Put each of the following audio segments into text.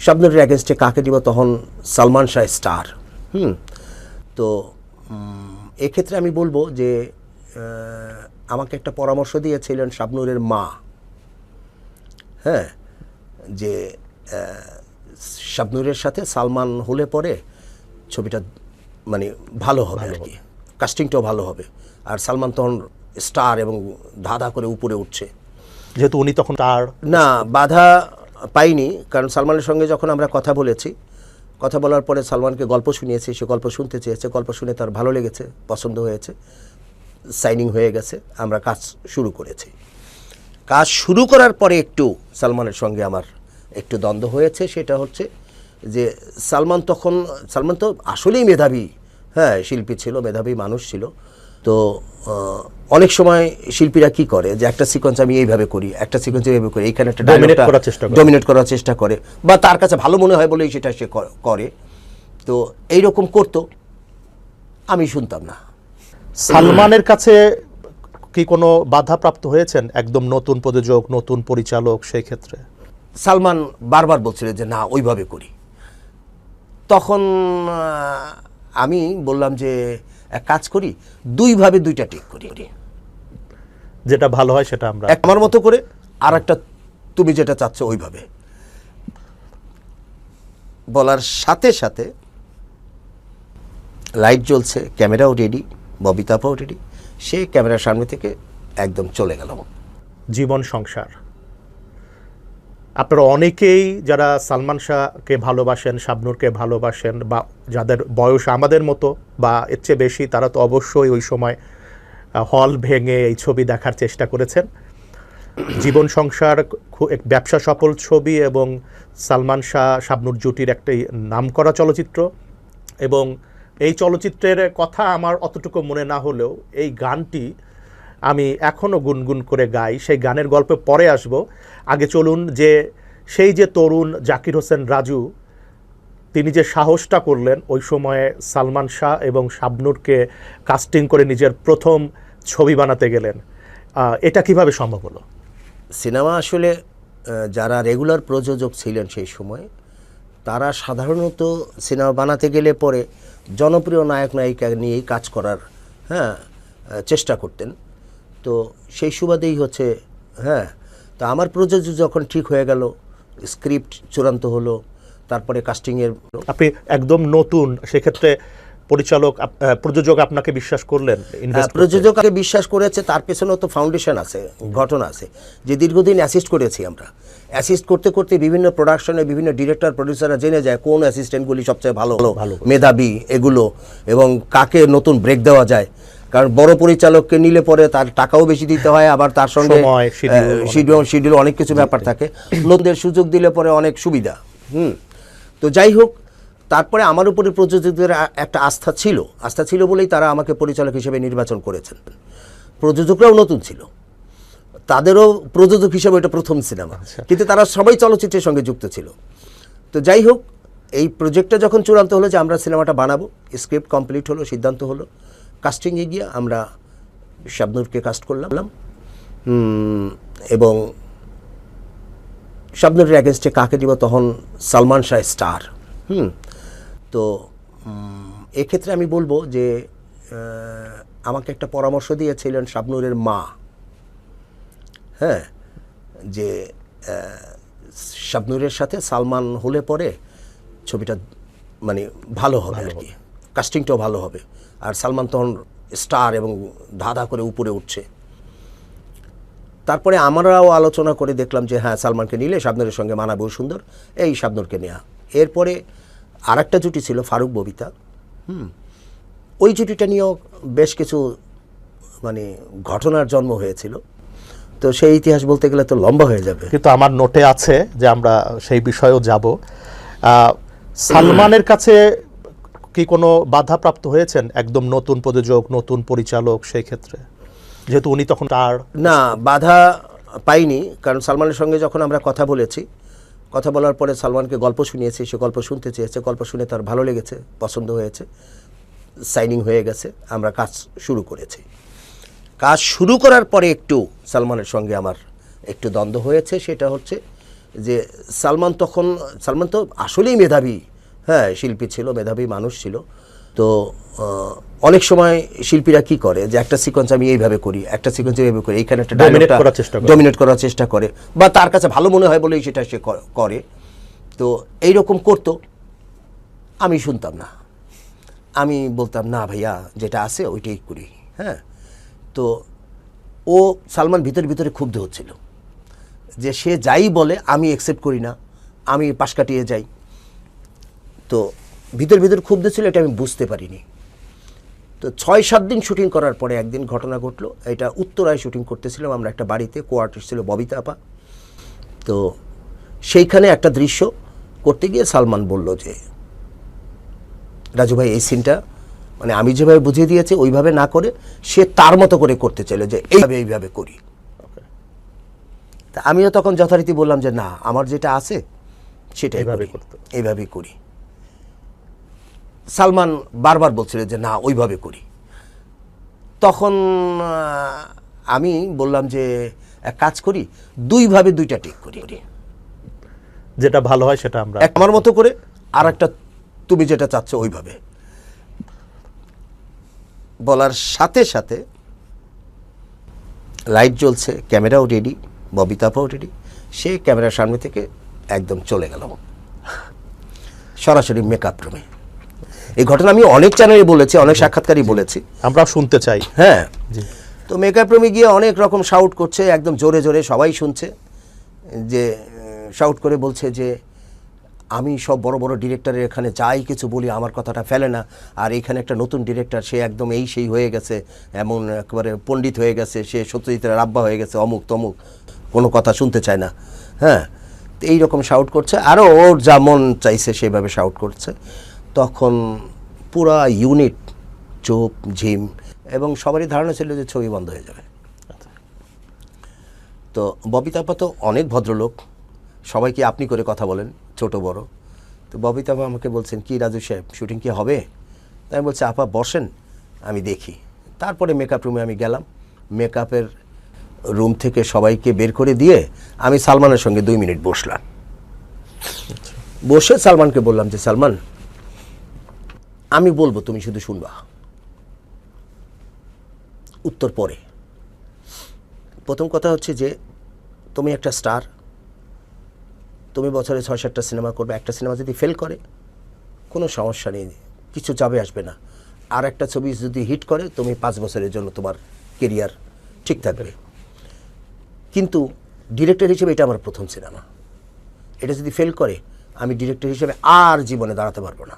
শাবনূরের অ্যাগেনস্টে কাকে দিব, তখন সালমান শাহ স্টার। তো এক্ষেত্রে আমি বলবো যে আমাকে একটা পরামর্শ দিয়েছিলেন শাবনূরের মা, হ্যাঁ, যে শাবনূরের সাথে সালমান হলে পরে ছবিটা মানে ভালো হবে আর কি, কাস্টিংটাও ভালো হবে, আর সালমান তখন স্টার এবং ধাঁধা করে উপরে উঠছে, যেহেতু উনি তখন তার না বাধা পাইনি। কারণ সালমানের সঙ্গে যখন আমরা কথা বলেছি, কথা বলার পরে সালমানকে গল্প শুনিয়েছি, সে গল্প শুনতে চেয়েছে, গল্প শুনে তার ভালো লেগেছে, পছন্দ হয়েছে, সাইনিং হয়ে গেছে, আমরা কাজ শুরু করেছি। কাজ শুরু করার পরে একটু সালমানের সঙ্গে আমার একটু দ্বন্দ্ব হয়েছে। সেটা হচ্ছে যে সালমান তো আসলেই মেধাবী, হ্যাঁ, শিল্পী ছিল, মেধাবী মানুষ ছিল। তো অনেক সময় শিল্পীরা কি করে যে একটা সিকোয়েন্স আমি এইভাবে করি, একটা সিকোয়েন্স এইভাবে করি, এইখানে একটা ডমিনেট করার চেষ্টা করে, বা তার কাছে ভালো মনে হয় বলেই সেটা সে করে। তো এইরকম করতো, আমি শুনতাম না। সালমানের কাছে কি কোনো বাধাপ্রাপ্ত হয়েছেন একদম নতুন প্রযোজক, নতুন পরিচালক? সেই ক্ষেত্রে সালমান বারবার বলছিল যে না ওইভাবে করি। তখন আমি বললাম যে এক কাজ করি, দুইভাবে দুইটা টেক করি, যেটা ভালো হয় সেটা আমরা আমার মতো করে, আর একটা তুমি যেটা চাচ্ছ ওইভাবে। বলার সাথে সাথে লাইট জ্বলছে, ক্যামেরাও রেডি, ববিতাপাও রেডি, সে ক্যামেরার সামনে থেকে একদম চলে গেল। জীবন সংসার। আপনারা অনেকেই যারা সালমান শাহকে ভালোবাসেন, শাবনূরকে ভালোবাসেন, বা যাদের বয়স আমাদের মতো বা এর চেয়ে বেশি, তারা তো অবশ্যই ওই সময় হল ভেঙে এই ছবি দেখার চেষ্টা করেছেন। জীবন সংসার এক ব্যবসা সফল ছবি এবং সালমান শাহ শাবনূর জুটির একটি নামকরা চলচ্চিত্র। এবং এই চলচ্চিত্রের কথা আমার অতটুকু মনে না হলেও এই গানটি আমি এখনও গুনগুন করে গাই। সেই গানের গল্পে পরে আসব। আগে চলুন যে সেই যে তরুণ জাকির হোসেন রাজু, তিনি যে সাহসটা করলেন ওই সময়ে সালমান শাহ এবং শাবনূরকে কাস্টিং করে নিজের প্রথম ছবি বানাতে গেলেন, এটা কিভাবে সম্ভব হলো? সিনেমা আসলে যারা রেগুলার প্রযোজক ছিলেন সেই সময়, তারা সাধারণত সিনেমা বানাতে গেলে পরে জনপ্রিয় নায়ক নায়িকা নিয়েই কাজ করার, হ্যাঁ, চেষ্টা করতেন। তো সেই সুবাদেই হচ্ছে, হ্যাঁ, তো আমার প্রযোজক যখন ঠিক হয়ে গেল, স্ক্রিপ্ট চূড়ান্ত হলো, তারপরে কাস্টিংয়ের, আপনি একদম নতুন, সেক্ষেত্রে প্রযোজক আপনাকে বিশ্বাস করলেন? প্রযোজককে বিশ্বাস করেছে, তার পেছনেও তো ফাউন্ডেশন আছে, ঘটনা আছে, যে দীর্ঘদিন অ্যাসিস্ট করেছি আমরা। অ্যাসিস্ট করতে করতে বিভিন্ন প্রোডাকশনে বিভিন্ন ডিরেক্টর প্রডিউসাররা জেনে যায় কোন অ্যাসিস্ট্যান্টগুলি সবচেয়ে ভালো মেধাবী এগুলো, এবং কাকে নতুন ব্রেক দেওয়া যায়। কারণ বড় পরিচালককে নিলে পরে তার টাকাও বেশি দিতে হয়, আবার তার সঙ্গে শিডিউল অনেক কিছু ব্যাপার থাকে। নতুনদের সুযোগ দিলে পরে অনেক সুবিধা। তো যাই হোক, তারপরে আমার উপরে প্রযোজকদের একটা আস্থা ছিল বলেই তারা আমাকে পরিচালক হিসেবে নির্বাচন করেছেন। প্রযোজকরাও নতুন ছিল, তাদেরও প্রযোজক হিসেবে এটা প্রথম সিনেমা, কিন্তু তারা সবাই চলচ্চিত্রের সঙ্গে যুক্ত ছিল। তো যাই হোক, এই প্রজেক্টটা যখন চূড়ান্ত হলো যে আমরা সিনেমাটা বানাবো, স্ক্রিপ্ট কমপ্লিট হলো, সিদ্ধান্ত হলো, কাস্টিংয়ে গিয়ে আমরা শাবনূরকে কাস্ট করলাম। এবং শাবনূরের অ্যাগেনস্টে কাকে দিব, তখন সালমান শাহ স্টার। তো এক্ষেত্রে আমি বলবো যে আমাকে একটা পরামর্শ দিয়েছিলেন শাবনূরের মা, হ্যাঁ, যে শাবনূরের সাথে সালমান হলে পরে ছবিটা মানে ভালো হবে আর কি, কাস্টিংটাও ভালো হবে, আর সালমান তখন স্টার এবং ধাঁধা করে উপরে উঠছে। তারপরে আমরাও আলোচনা করে দেখলাম যে হ্যাঁ, সালমানকে নিলে শাবনূরের সঙ্গে মানাবেও সুন্দর, এই শাবনূরকে নেওয়া। এরপরে আরেকটা জুটি ছিল ফারুক ববিতা, ওই জুটিটা নিয়েও বেশ কিছু মানে ঘটনার জন্ম হয়েছিল। তো সেই ইতিহাস বলতে গেলে তো লম্বা হয়ে যাবে, কিন্তু আমার নোটে আছে যে আমরা সেই বিষয়েও যাব। সালমানের কাছে কি কোনো বাধাপ্রাপ্ত হয়েছেন একদম নতুন প্রযোজক, নতুন পরিচালক? সেই ক্ষেত্রে যেহেতু উনি তখন তার না বাধা পাইনি। কারণ সালমানের সঙ্গে যখন আমরা কথা বলেছি, কথা বলার পরে সালমানকে গল্প শুনিয়েছি, সে গল্প শুনতে চেয়েছে, গল্প শুনে তার ভালো লেগেছে, পছন্দ হয়েছে, সাইনিং হয়ে গেছে, আমরা কাজ শুরু করেছি। কাজ শুরু করার পরে একটু সালমানের সঙ্গে আমার একটু দ্বন্দ্ব হয়েছে। সেটা হচ্ছে যে সালমান তো আসলেই মেধাবী, হ্যাঁ শিল্পী ছিল, মেধাবী মানুষ ছিল। তো অনেক সময় শিল্পীরা কি করে যে একটা সিকোয়েন্স আমি এইভাবে করি, একটা সিকোয়েন্স এইভাবে করি, এইখানে একটা Dominate করার চেষ্টা করে। ডমিনেট করার চেষ্টা করে, বা তার কাছে ভালো মনে হয় বলেই সেটা সে করে। তো এইরকম করতো, আমি শুনতাম না, আমি বলতাম না ভাইয়া যেটা আছে ওইটাই করি। হ্যাঁ, তো সালমান ভিতরে ক্ষুব্ধ হচ্ছিল যে সে যাই বলে আমি অ্যাকসেপ্ট করি না, আমি পাশ কাটিয়ে যাই। তো ভিতর ক্ষুব্ধ ছিল, এটা আমি বুঝতে পারিনি। তো 6-7 দিন শুটিং করার পরে একদিন ঘটনা ঘটলো। এটা উত্তরায় শুটিং করতেছিলাম আমরা একটা বাড়িতে, কোয়ার্টার ছিল ববিতা আপা। তো সেইখানে একটা দৃশ্য করতে গিয়ে সালমান বলল যে রাজু ভাই এই সিনটা মানে আমি যেভাবে বুঝিয়ে দিয়েছি ওইভাবে না করে সে তার মতো করে করতে চাইলো, যে এইভাবে করি। তা আমিও তখন যথারীতি বললাম যে না, আমার যেটা আছে সেটাই এইভাবেই করি। সালমান বারবার বলছিল যে না ওইভাবে করি। তখন আমি বললাম যে এক কাজ করি, দুইভাবে দুইটা টেক করি, যেটা ভালো হয় সেটা আমরা আমার মতো করে, আর একটা তুমি যেটা চাচ্ছ ওইভাবে। বলার সাথে সাথে লাইট জ্বলছে, ক্যামেরাও রেডি, ববিতাপাও রেডি, সে ক্যামেরার সামনে থেকে একদম চলে গেল সরাসরি মেকআপ রুমে। এই ঘটনা আমি অনেক চ্যানেলে বলেছি, অনেক সাক্ষাৎকারই বলেছি, আমরা শুনতে চাই। হ্যাঁ, তো মেকআপ রুমে গিয়ে অনেক রকম শাউট করছে, একদম জোরে জোরে সবাই শুনছে, যে শাউট করে বলছে যে আমি সব বড় বড় ডিরেক্টরের এখানে যাই কিছু বলি আমার কথাটা ফেলে না, আর এখানে একটা নতুন ডিরেক্টর, সে একদম সেই হয়ে গেছে, এমন একেবারে পণ্ডিত হয়ে গেছে, সে সত্যজিতের আব্বা হয়ে গেছে, অমুক তমুক, কোনো কথা শুনতে চায় না। হ্যাঁ, তো এইরকম শাউট করছে, আরও ওর যা মন চাইছে সেভাবে শাউট করছে। তখন পুরা ইউনিট চুপ ঝিম, এবং সবারই ধারণা ছিল যে ছবি বন্ধ হয়ে যাবে। তো ববিতা আপা তো অনেক ভদ্রলোক, সবাইকে আপনি করে কথা বলেন, ছোট বড়। তো ববিতা আপা আমাকে বলছেন কি রাজু সাহেব শুটিং কি হবে? তাই আমি বলছি আপা বসেন আমি দেখি। তারপরে মেকআপ রুমে আমি গেলাম, মেকআপের রুম থেকে সবাইকে বের করে দিয়ে আমি সালমানের সঙ্গে 2 মিনিট বসলাম। বসে সালমানকে বললাম যে সালমান আমি বলবো তুমি শুধু শুনবা, উত্তর পরে। প্রথম কথা হচ্ছে যে তুমি একটা স্টার, তুমি বছরে 6-7টা সিনেমা করবে, একটা সিনেমা যদি ফেল করে কোনো সমস্যা নেই, কিছু যাবে আসবে না। আর একটা ছবি যদি হিট করে তুমি 5 বছরের জন্য তোমার কেরিয়ার ঠিক থাকবে। কিন্তু ডিরেক্টর হিসেবে এটা আমার প্রথম সিনেমা, এটা যদি ফেল করে আমি ডিরেক্টর হিসেবে আর জীবনে দাঁড়াতে পারবো না।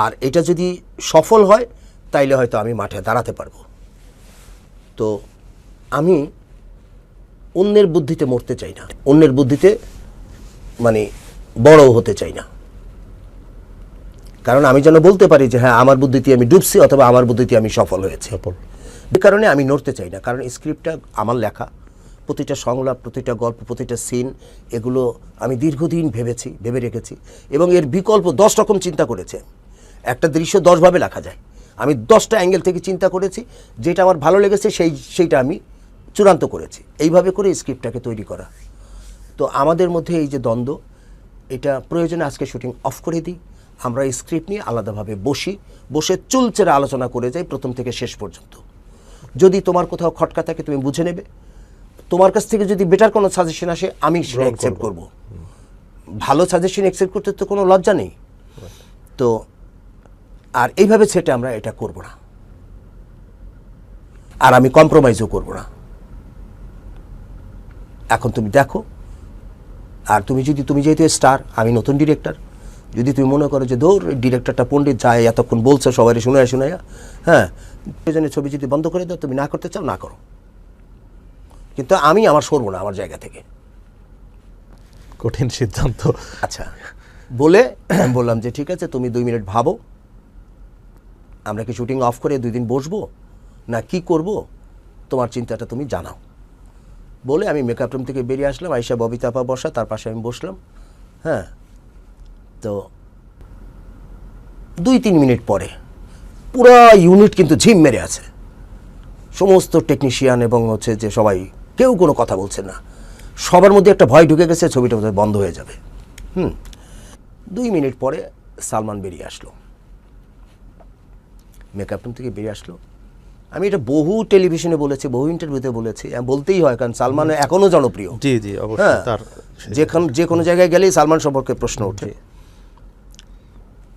আর এটা যদি সফল হয় তাইলে হয়তো আমি মাঠে দাঁড়াতে পারবো। তো আমি অন্যের বুদ্ধিতে মরতে চাই না, অন্যের বুদ্ধিতে মানে বড় হতে চাই না। কারণ আমি যেন বলতে পারি যে হ্যাঁ আমার বুদ্ধিতে আমি ডুবছি, অথবা আমার বুদ্ধিতে আমি সফল হয়েছি। এই কারণে আমি নড়তে চাই না, কারণ স্ক্রিপ্টটা আমার লেখা, প্রতিটা সংলাপ, প্রতিটা গল্প, প্রতিটা সিন, এগুলো আমি দীর্ঘদিন ভেবে রেখেছি, এবং এর বিকল্প 10 রকম চিন্তা করেছে। একটা দৃশ্য 10 ভাবে লেখা যায়, আমি 10টা অ্যাঙ্গেল থেকে চিন্তা করেছি, যেটা আমার ভালো লেগেছে সেইটা আমি চূড়ান্ত করেছি। এইভাবে করে স্ক্রিপ্টটাকে তৈরি করা। তো আমাদের মধ্যে এই যে দ্বন্দ্ব, এটা প্রয়োজনে আজকে শুটিং অফ করে দিই, আমরা স্ক্রিপ্ট নিয়ে আলাদাভাবে বসে চুলচেরা আলোচনা করে যাই প্রথম থেকে শেষ পর্যন্ত। যদি তোমার কোথাও খটকা থাকে তুমি বুঝে নেবে, তোমার কাছ থেকে যদি বেটার কোনো সাজেশন আসে আমি সেটা অ্যাকসেপ্ট করব। ভালো সাজেশন অ্যাকসেপ্ট করতে তো কোনো লজ্জা নেই। তো আর এইভাবে সেটা আমরা এটা করব না, আর আমি কম্প্রোমাইজও করব না। এখন তুমি দেখো, আর তুমি যেহেতু স্টার, আমি নতুন ডিরেক্টর, যদি তুমি মনে করো যে ধর ডিরেক্টরটা পণ্ডিত যায় এতক্ষণ বলছো সবাই শোনায়, হ্যাঁ প্রয়োজনে ছবি যদি বন্ধ করে দাও, তুমি না করতে চাও না করো, কিন্তু আমি আমার সরবো না আমার জায়গা থেকে। কঠিন সিদ্ধান্ত। আচ্ছা বলে বললাম যে ঠিক আছে তুমি 2 মিনিট ভাবো, আমরা কি শুটিং অফ করে 2 দিন বসবো না কি করব, তোমার চিন্তাটা তুমি জানাও। বলে আমি মেকআপ রুম থেকে বেরিয়ে আসলাম, আইসা ববিতা আপা বসা, তার পাশে আমি বসলাম। হ্যাঁ, তো 2-3 মিনিট পরে পুরা ইউনিট কিন্তু ঝিম মেরে আছে, সমস্ত টেকনিশিয়ান এবং হচ্ছে যে সবাই, কেউ কোনো কথা বলছে না। সবার মধ্যে একটা ভয় ঢুকে গেছে, ছবিটা বোধহয় বন্ধ হয়ে যাবে। 2 মিনিট পরে সালমান বেরিয়ে আসলো, মেকআপ রুম থেকে বেরিয়ে আসলো। আমি এটা বহু টেলিভিশনে বলেছি, বহু ইন্টারভিউতে বলেছি, বলতেই হয়, কারণ সালমান এখনও জনপ্রিয়। জি জি অবশ্যই। হ্যাঁ, তার যে কোনো জায়গায় গেলেই সালমান সম্পর্কে প্রশ্ন ওঠে।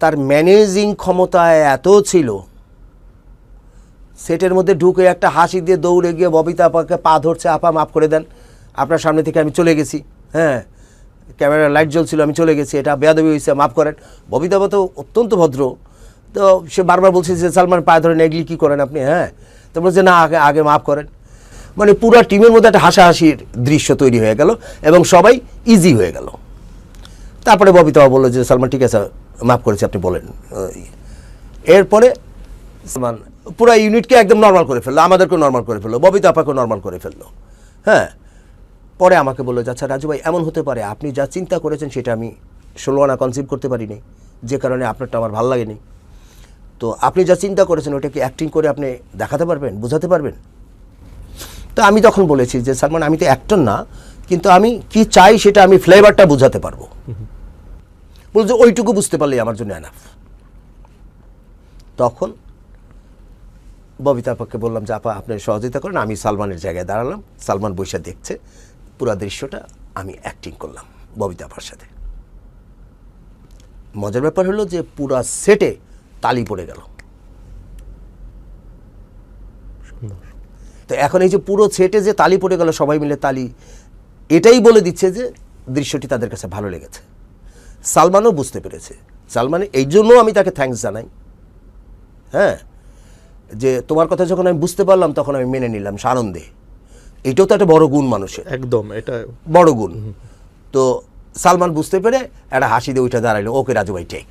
তার ম্যানেজিং ক্ষমতা এত ছিল, সেটের মধ্যে ঢুকে একটা হাসি দিয়ে দৌড়ে গিয়ে ববিতা আপাকে পা ধরছে, আপা মাফ করে দেন, আপনার সামনে থেকে আমি চলে গেছি, হ্যাঁ ক্যামেরার লাইট জ্বলছিল, আমি চলে গেছি, এটা বেয়াদবি হয়েছে, মাফ করেন। ববিতা আপা তো অত্যন্ত ভদ্র, তো সে বারবার বলছে যে সালমান পায়ে ধরে এগলি কী করেন আপনি, হ্যাঁ, তো বলছে না আগে আগে মাফ করেন। মানে পুরো টিমের মধ্যে একটা হাসাহাসির দৃশ্য তৈরি হয়ে গেল এবং সবাই ইজি হয়ে গেল। তারপরে ববিতা বললো যে সালমান ঠিক আছে মাফ করেছি, আপনি বলেন। এরপরে সালমান পুরো ইউনিটকে একদম নর্মাল করে ফেললো, আমাদেরকেও নর্মাল করে ফেললো, ববিতা আপাকেও নর্মাল করে ফেললো। হ্যাঁ, পরে আমাকে বললো যে আচ্ছা রাজু ভাই, এমন হতে পারে আপনি যা চিন্তা করেছেন সেটা আমি 16 আনা কনসিভ করতে পারিনি, যে কারণে আপনারটা আমার ভালো লাগেনি। তো আপনি যা চিন্তা করেছেন ওটা কি অ্যাক্টিং করে আপনি দেখাতে পারবেন, বোঝাতে পারবেন? তো আমি তখন বলেছি যে সালমান আমি তো অ্যাক্টর না, কিন্তু আমি কি চাই সেটা আমি ফ্লেভারটা বোঝাতে পারবো। বলছে ওইটুকু বুঝতে পারলেই আমার জন্য এনাফ। তখন ববিতা আপাকে বললাম যে আপা আপনি সহযোগিতা করেন, আমি সালমানের জায়গায় দাঁড়ালাম, সালমান বৈশা দেখছে, পুরো দৃশ্যটা আমি অ্যাক্টিং করলাম ববিতা আপার সাথে। মজার ব্যাপার হলো যে পুরো সেটে তালি পড়ে গেল। তো এখন এই যে পুরো সেটে যে তালি পড়ে গেল, সবাই মিলে তালি, এটাই বলে দিচ্ছে যে দৃশ্যটি তাদের কাছে ভালো লেগেছে। সালমানও বুঝতে পেরেছে, সালমান এই জন্য আমি তাকে থ্যাঙ্কস জানাই, হ্যাঁ, যে তোমার কথা যখন আমি বুঝতে পারলাম তখন আমি মেনে নিলাম আনন্দে। এটাও তো একটা বড় গুণ মানুষের, একদম এটা বড় গুণ। তো সালমান বুঝতে পেরে একটা হাসি দিয়ে উঠে দাঁড়াইলো, ওকে রাজু ভাই টেক।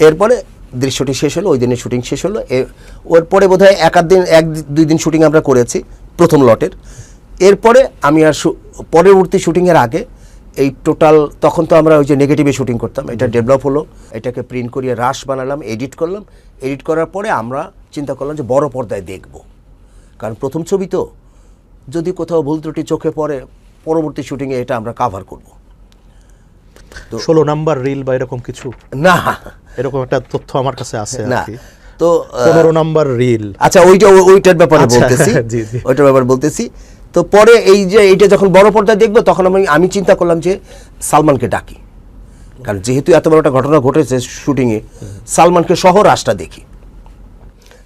এরপরে দৃশ্যটি শেষ হলো, ওই দিনের শুটিং শেষ হলো। ওর পরে বোধ হয় 1-2 দিন শুটিং আমরা করেছি প্রথম লটের। এরপরে আমি আর পরবর্তী শুটিংয়ের আগে এই টোটাল, তখন তো আমরা ওই যে নেগেটিভে শুটিং করতাম, এটা ডেভেলপ হলো, এটাকে প্রিন্ট করিয়ে রাশ বানালাম, এডিট করলাম। এডিট করার পরে আমরা চিন্তা করলাম যে বড় পর্দায় দেখব, কারণ প্রথম ছবি তো, যদি কোথাও ভুল ত্রুটি চোখে পড়ে পরবর্তী শুটিংয়ে এটা আমরা কাভার করব। তো 16 নাম্বার রিল বা এরকম কিছু না, এরকম একটা তথ্য আমার কাছে আছে না। আর কি। তো 15 নাম্বার রিল, আচ্ছা ওইটার ব্যাপারে বলতেছি, জি জি ওইটার ব্যাপারে বলতেছি। তো পরে এই যে এইটা যখন বড় পর্দায় দেখবো তখন আমি চিন্তা করলাম যে সালমানকে ডাকি, কারণ যেহেতু এত বড় একটা ঘটনা ঘটেছে শুটিংয়ে, সালমানকে সহ রাশটা দেখি।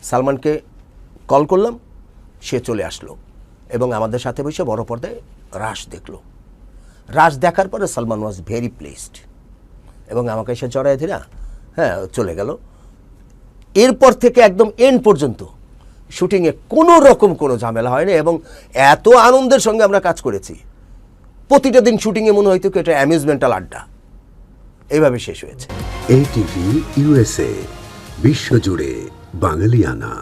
সালমানকে কল করলাম, সে চলে আসলো এবং আমাদের সাথে বসে বড় পর্দায় রাশ দেখলো। রাশ দেখার পরে সালমান ওয়াজ ভেরি প্লেসড এবং আমাকে এসে জড়ায় ধরে হ্যাঁ চলে গেল। এরপর থেকে একদম এন্ড পর্যন্ত শুটিংয়ে কোনো রকম কোনো ঝামেলা হয়নি এবং এত আনন্দের সঙ্গে আমরা কাজ করেছি, প্রতিটা দিন শুটিংয়ে মনে হয়তো কি এটা অ্যামিউজমেন্টাল আড্ডা, এইভাবে শেষ হয়েছে। ATV USA, বিশ্বজুড়ে বাঙালিয়ানা।